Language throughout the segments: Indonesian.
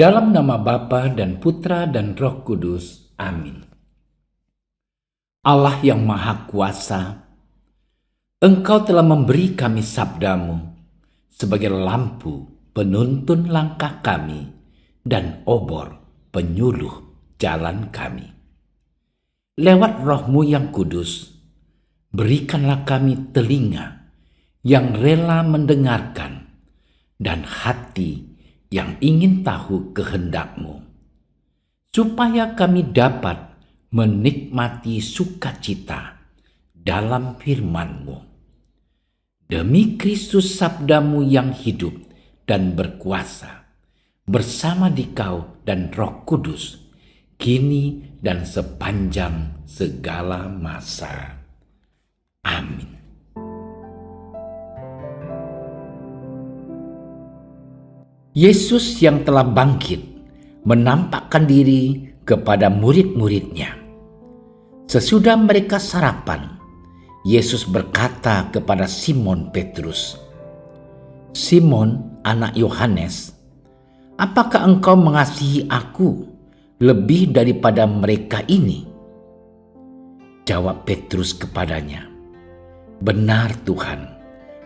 Dalam nama Bapa dan Putra dan Roh Kudus. Amin. Allah yang Maha Kuasa, Engkau telah memberi kami sabdamu sebagai lampu penuntun langkah kami dan obor penyuluh jalan kami. Lewat Roh-Mu yang kudus, berikanlah kami telinga yang rela mendengarkan dan hati yang ingin tahu kehendak-Mu, supaya kami dapat menikmati sukacita dalam firman-Mu. Demi Kristus sabdamu yang hidup dan berkuasa, bersama Dikau dan Roh Kudus, kini dan sepanjang segala masa. Amin. Yesus yang telah bangkit menampakkan diri kepada murid-muridnya. Sesudah mereka sarapan, Yesus berkata kepada Simon Petrus, "Simon, anak Yohanes, apakah engkau mengasihi aku lebih daripada mereka ini?" Jawab Petrus kepadanya, "Benar Tuhan,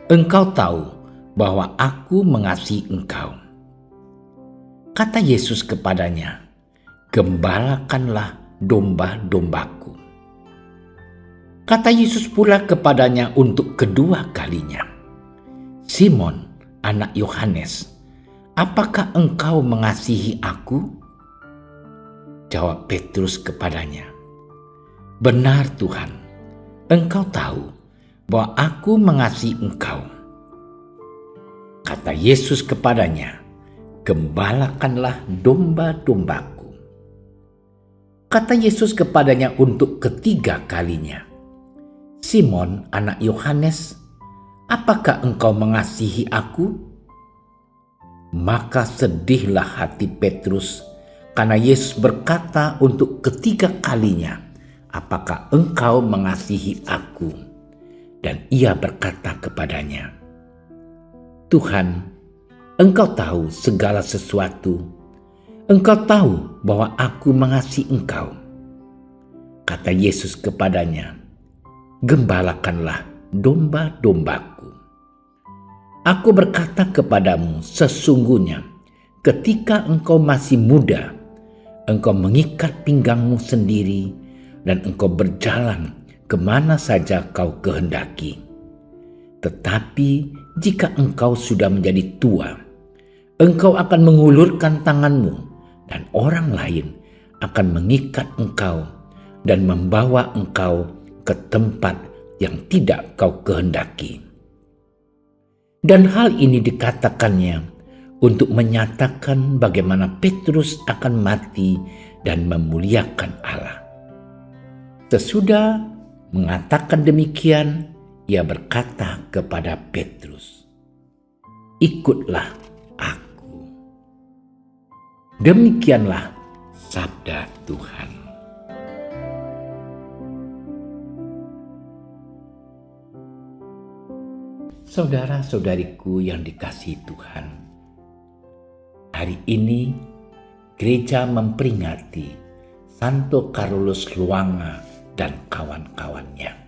Engkau tahu bahwa aku mengasihi Engkau." Kata Yesus kepadanya, "Gembalakanlah domba-dombaku." Kata Yesus pula kepadanya untuk kedua kalinya, "Simon, anak Yohanes, apakah engkau mengasihi aku?" Jawab Petrus kepadanya, "Benar Tuhan, Engkau tahu bahwa aku mengasihi Engkau." Kata Yesus kepadanya, "Gembalakanlah domba-dombaku." Kata Yesus kepadanya untuk ketiga kalinya, "Simon, anak Yohanes, apakah engkau mengasihi aku?" Maka sedihlah hati Petrus karena Yesus berkata untuk ketiga kalinya, "Apakah engkau mengasihi aku?" Dan ia berkata kepadanya, "Tuhan, Engkau tahu segala sesuatu. Engkau tahu bahwa aku mengasihi Engkau." Kata Yesus kepadanya, "Gembalakanlah domba-dombaku. Aku berkata kepadamu, sesungguhnya ketika engkau masih muda, engkau mengikat pinggangmu sendiri dan engkau berjalan kemana saja kau kehendaki. Tetapi jika engkau sudah menjadi tua, engkau akan mengulurkan tanganmu dan orang lain akan mengikat engkau dan membawa engkau ke tempat yang tidak kau kehendaki." Dan hal ini dikatakannya untuk menyatakan bagaimana Petrus akan mati dan memuliakan Allah. Sesudah mengatakan demikian, ia berkata kepada Petrus, "Ikutlah aku." Demikianlah sabda Tuhan. Saudara-saudariku yang dikasihi Tuhan, hari ini gereja memperingati Santo Carolus Luanga dan kawan-kawannya.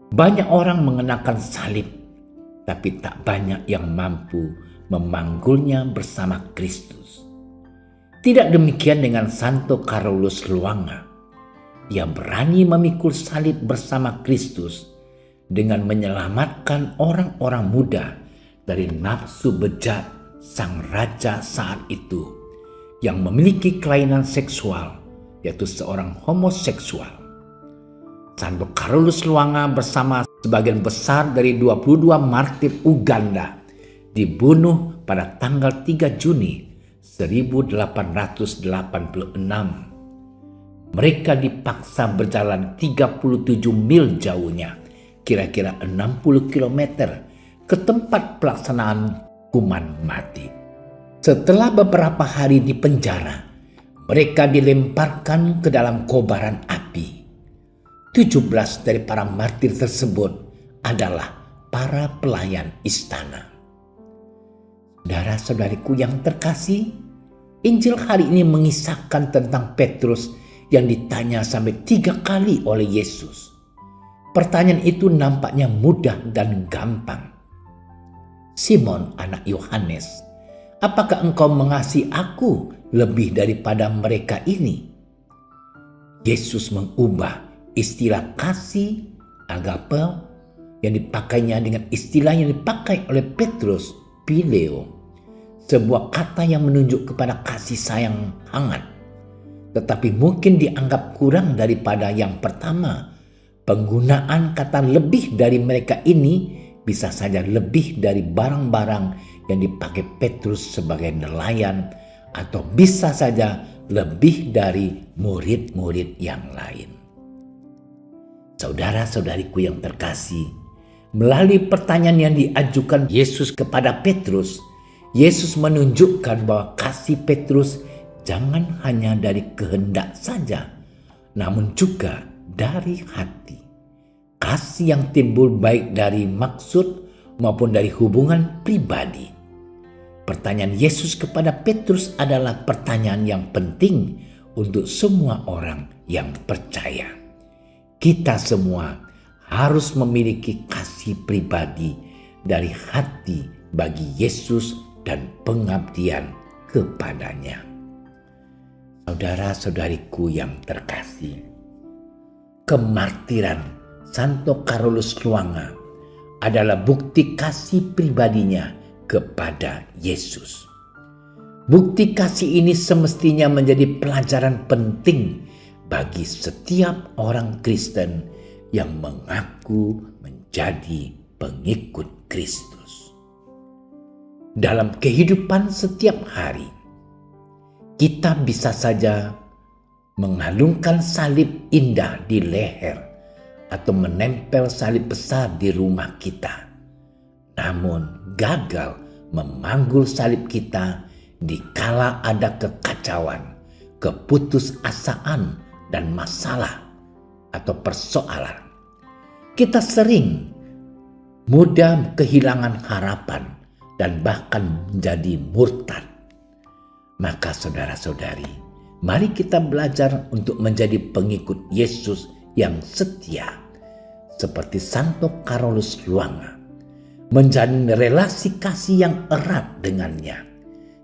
Banyak orang mengenakan salib, tapi tak banyak yang mampu memanggulnya bersama Kristus. Tidak demikian dengan Santo Carolus Luanga. Ia berani memikul salib bersama Kristus dengan menyelamatkan orang-orang muda dari nafsu bejat sang raja saat itu yang memiliki kelainan seksual, yaitu seorang homoseksual. Santo Carolus Luanga bersama sebagian besar dari 22 martir Uganda dibunuh pada tanggal 3 Juni 1886. Mereka dipaksa berjalan 37 mil jauhnya, kira-kira 60 km, ke tempat pelaksanaan hukuman mati. Setelah beberapa hari di penjara, mereka dilemparkan ke dalam kobaran api. 17 dari para martir tersebut adalah para pelayan istana. Saudara-saudariku yang terkasih, Injil hari ini mengisahkan tentang Petrus yang ditanya sampai 3 kali oleh Yesus. Pertanyaan itu nampaknya mudah dan gampang. Simon, anak Yohanes, apakah engkau mengasihi aku lebih daripada mereka ini? Yesus mengubah istilah kasih, agape, yang dipakainya dengan istilah yang dipakai oleh Petrus, phileo, sebuah kata yang menunjuk kepada kasih sayang hangat, tetapi mungkin dianggap kurang daripada yang pertama. Penggunaan kata lebih dari mereka ini bisa saja lebih dari barang-barang yang dipakai Petrus sebagai nelayan, atau bisa saja lebih dari murid-murid yang lain. Saudara-saudariku yang terkasih, melalui pertanyaan yang diajukan Yesus kepada Petrus, Yesus menunjukkan bahwa kasih Petrus jangan hanya dari kehendak saja, namun juga dari hati. Kasih yang timbul baik dari maksud maupun dari hubungan pribadi. Pertanyaan Yesus kepada Petrus adalah pertanyaan yang penting untuk semua orang yang percaya. Kita semua harus memiliki kasih pribadi dari hati bagi Yesus dan pengabdian kepadanya. Saudara-saudariku yang terkasih, kemartiran Santo Carolus Luanga adalah bukti kasih pribadinya kepada Yesus. Bukti kasih ini semestinya menjadi pelajaran penting bagi setiap orang Kristen yang mengaku menjadi pengikut Kristus. Dalam kehidupan setiap hari, kita bisa saja mengalungkan salib indah di leher atau menempel salib besar di rumah kita, namun gagal memanggul salib kita dikala ada kekacauan, keputusasaan, dan masalah atau persoalan. Kita sering mudah kehilangan harapan dan bahkan menjadi murtad. Maka saudara-saudari, mari kita belajar untuk menjadi pengikut Yesus yang setia, seperti Santo Carolus Luanga, menjalin relasi kasih yang erat dengannya,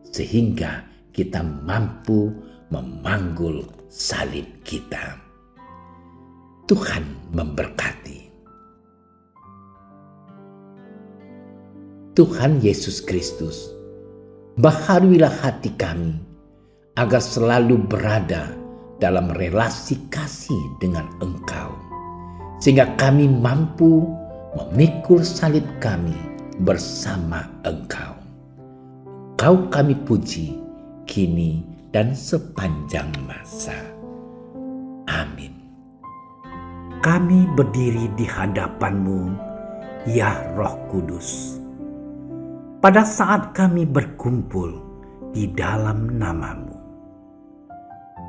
sehingga kita mampu memanggul salib kita. Tuhan memberkati. Tuhan Yesus Kristus, baharuilah hati kami agar selalu berada dalam relasi kasih dengan Engkau, sehingga kami mampu memikul salib kami bersama Engkau. Engkau kami puji kini dan sepanjang masa. Amin. Kami berdiri di hadapan-Mu, ya Roh Kudus, pada saat kami berkumpul di dalam nama-Mu.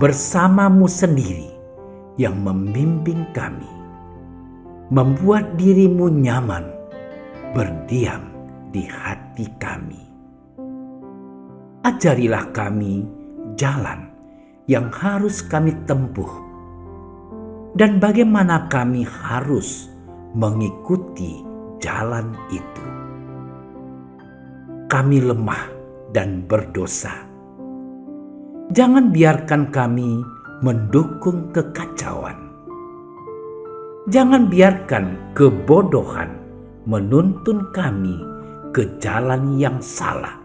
Bersama-Mu sendiri yang membimbing kami, membuat diri-Mu nyaman berdiam di hati kami. Ajarilah kami jalan yang harus kami tempuh dan bagaimana kami harus mengikuti jalan itu. Kami lemah dan berdosa. Jangan biarkan kami mendukung kekacauan. Jangan biarkan kebodohan menuntun kami ke jalan yang salah.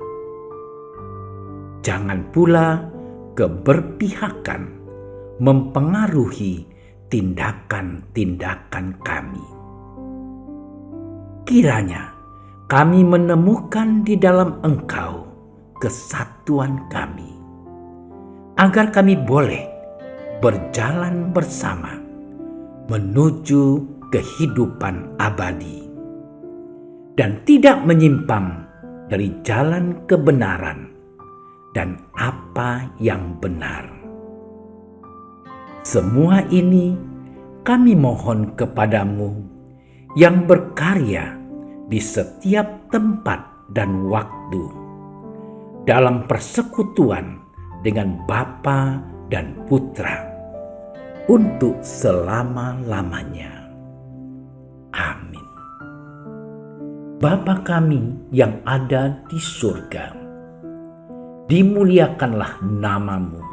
Jangan pula keberpihakan mempengaruhi tindakan-tindakan kami. Kiranya kami menemukan di dalam Engkau kesatuan kami, agar kami boleh berjalan bersama menuju kehidupan abadi dan tidak menyimpang dari jalan kebenaran dan apa yang benar. Semua ini kami mohon kepadamu yang berkarya di setiap tempat dan waktu, dalam persekutuan dengan Bapa dan Putra untuk selama-lamanya. Amin. Bapa kami yang ada di surga, dimuliakanlah nama-Mu.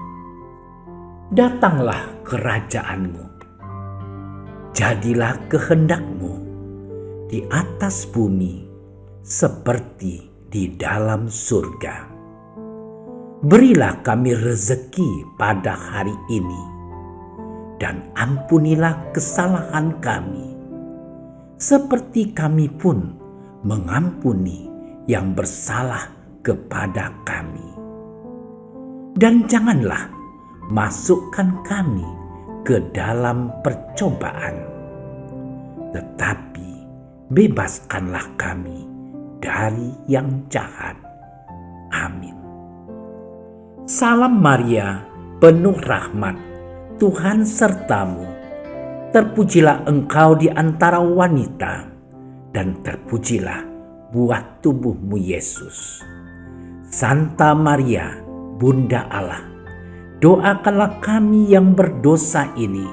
Datanglah kerajaan-Mu. Jadilah kehendak-Mu di atas bumi seperti di dalam surga. Berilah kami rezeki pada hari ini, dan ampunilah kesalahan kami, seperti kami pun mengampuni yang bersalah kepada kami. Dan janganlah masukkan kami ke dalam percobaan, tetapi bebaskanlah kami dari yang jahat. Amin. Salam Maria, penuh rahmat, Tuhan sertamu. Terpujilah engkau di antara wanita, dan terpujilah buah tubuhmu Yesus. Santa Maria, Bunda Allah, doakanlah kami yang berdosa ini,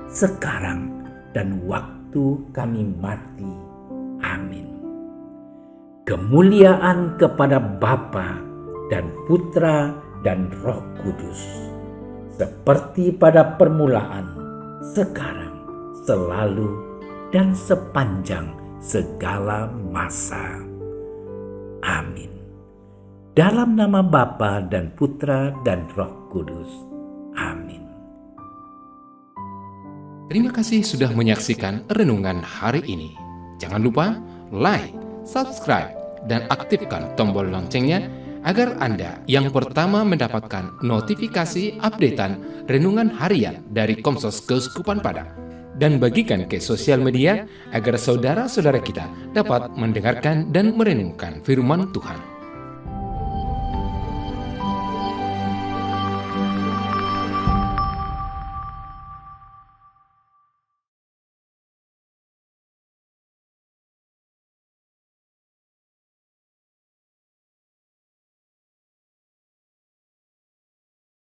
sekarang dan waktu kami mati. Amin. Kemuliaan kepada Bapa dan Putra dan Roh Kudus, seperti pada permulaan, sekarang, selalu, dan sepanjang segala masa. Amin. Dalam nama Bapa dan Putra dan Roh Kudus. Amin. Terima kasih sudah menyaksikan renungan hari ini. Jangan lupa like, subscribe, dan aktifkan tombol loncengnya agar Anda yang pertama mendapatkan notifikasi updatean renungan harian dari Komsos Keuskupan Padang. Dan bagikan ke sosial media agar saudara-saudara kita dapat mendengarkan dan merenungkan firman Tuhan.